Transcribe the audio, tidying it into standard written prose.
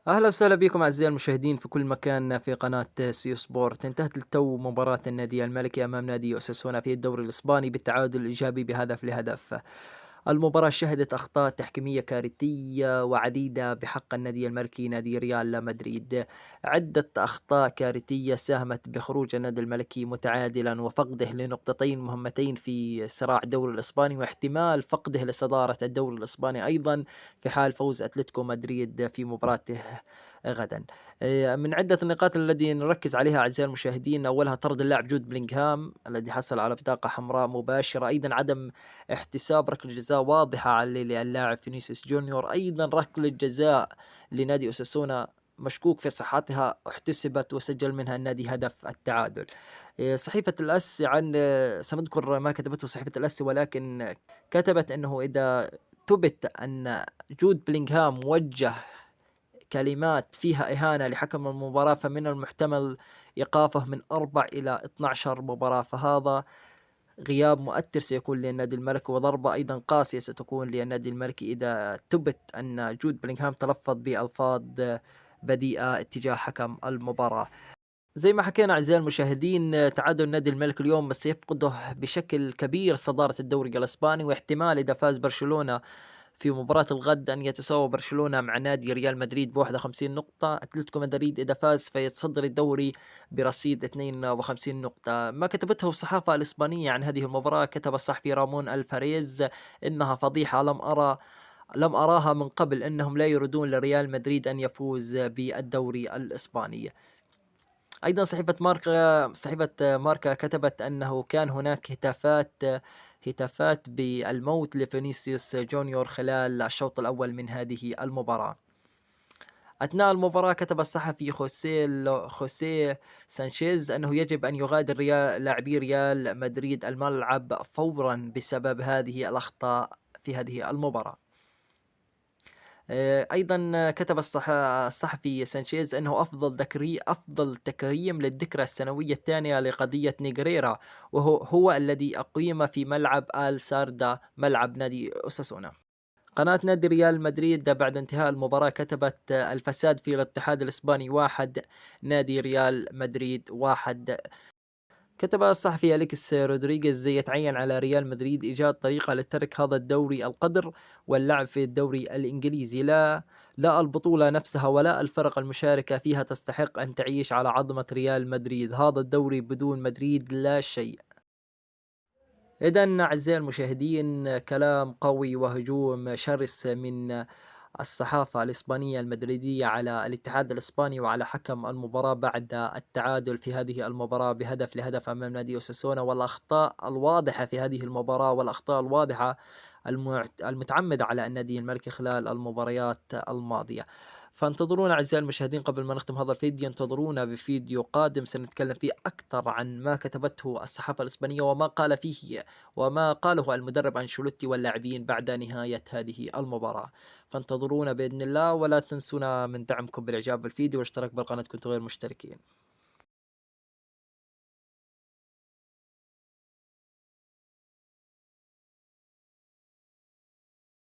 أهلا وسهلا بكم أعزائي المشاهدين في كل مكان في قناة سيو سبورت. انتهت للتو مباراة النادي الملكي أمام نادي أوساسونا في الدوري الإسباني بالتعادل الإيجابي بهدف لهدف. المباراة شهدت أخطاء تحكيمية كارثية وعديدة بحق النادي الملكي نادي ريال مدريد. عدة أخطاء كارثية ساهمت بخروج النادي الملكي متعادلا وفقده لنقطتين مهمتين في صراع الدوري الإسباني، واحتمال فقده لصدارة الدوري الإسباني أيضا في حال فوز أتلتيكو مدريد في مباراته غدا. من عدة النقاط التي نركز عليها أعزائي المشاهدين، أولها طرد اللاعب جود بلينغهام الذي حصل على بطاقة حمراء مباشرة، أيضا عدم احتساب ركلة جزاء واضحة على اللاعب فينيسيوس جونيور، أيضا ركلة جزاء لنادي أوساسونا مشكوك في صحتها احتسبت وسجل منها النادي هدف التعادل. صحيفة الأس عن سنذكر ما كتبته صحيفة الأس، ولكن كتبت أنه إذا ثبت أن جود بلينغهام وجه كلمات فيها إهانة لحكم المباراة فمن المحتمل إيقافه من 4 إلى 12 مباراة، فهذا غياب مؤثر سيكون للنادي الملكي وضربة أيضا قاسية ستكون للنادي الملكي إذا ثبت أن جود بلينغهام تلفظ بألفاظ بذيئة اتجاه حكم المباراة. زي ما حكينا أعزائي المشاهدين، تعادل النادي الملكي اليوم بس يفقده بشكل كبير صدارة الدوري الإسباني، واحتمال إذا فاز برشلونة في مباراة الغد أن يتساوى برشلونة مع نادي ريال مدريد ب51 نقطة. أتلتيكو مدريد إذا فاز فيتصدر الدوري برصيد 52 نقطة. ما كتبته الصحافة الإسبانية عن هذه المباراة، كتب الصحفي رامون الفاريز إنها فضيحة لم أراها من قبل، إنهم لا يريدون لريال مدريد أن يفوز بالدوري الإسباني. أيضا صحيفة ماركا كتبت أنه كان هناك هتافات بالموت لفينيسيوس جونيور خلال الشوط الأول من هذه المباراة. أثناء المباراة كتب الصحفي خوسيه سانشيز أنه يجب أن يغادر لاعبي ريال مدريد الملعب فورا بسبب هذه الأخطاء في هذه المباراة. أيضا كتب الصحفي سانشيز أنه أفضل تكريم للذكرى السنوية الثانية لقضية نيغريرا، وهو الذي أقيم في ملعب آل ساردا ملعب نادي أوساسونا. قناة نادي ريال مدريد بعد انتهاء المباراة كتبت الفساد في الاتحاد الإسباني 1، نادي ريال مدريد 1. كتب الصحفي أليكس رودريغيز يتعين على ريال مدريد إيجاد طريقة لترك هذا الدوري القدر واللعب في الدوري الإنجليزي. لا البطولة نفسها ولا الفرق المشاركة فيها تستحق أن تعيش على عظمة ريال مدريد. هذا الدوري بدون مدريد لا شيء. إذن أعزائي المشاهدين، كلام قوي وهجوم شرس من الصحافة الإسبانية المدريدية على الاتحاد الإسباني وعلى حكم المباراة بعد التعادل في هذه المباراة بهدف لهدف أمام نادي أوساسونا، والأخطاء الواضحة في هذه المباراة والأخطاء الواضحة المتعمدة على النادي الملكي خلال المباريات الماضية. فانتظرونا أعزائي المشاهدين، قبل ما نختم هذا الفيديو انتظرونا بفيديو قادم سنتكلم فيه أكثر عن ما كتبته الصحافة الإسبانية وما قاله المدرب أنشيلوتي واللاعبين بعد نهاية هذه المباراة. فانتظرونا بإذن الله، ولا تنسونا من دعمكم بالإعجاب بالفيديو والاشتراك بالقناة كنتم غير مشتركين.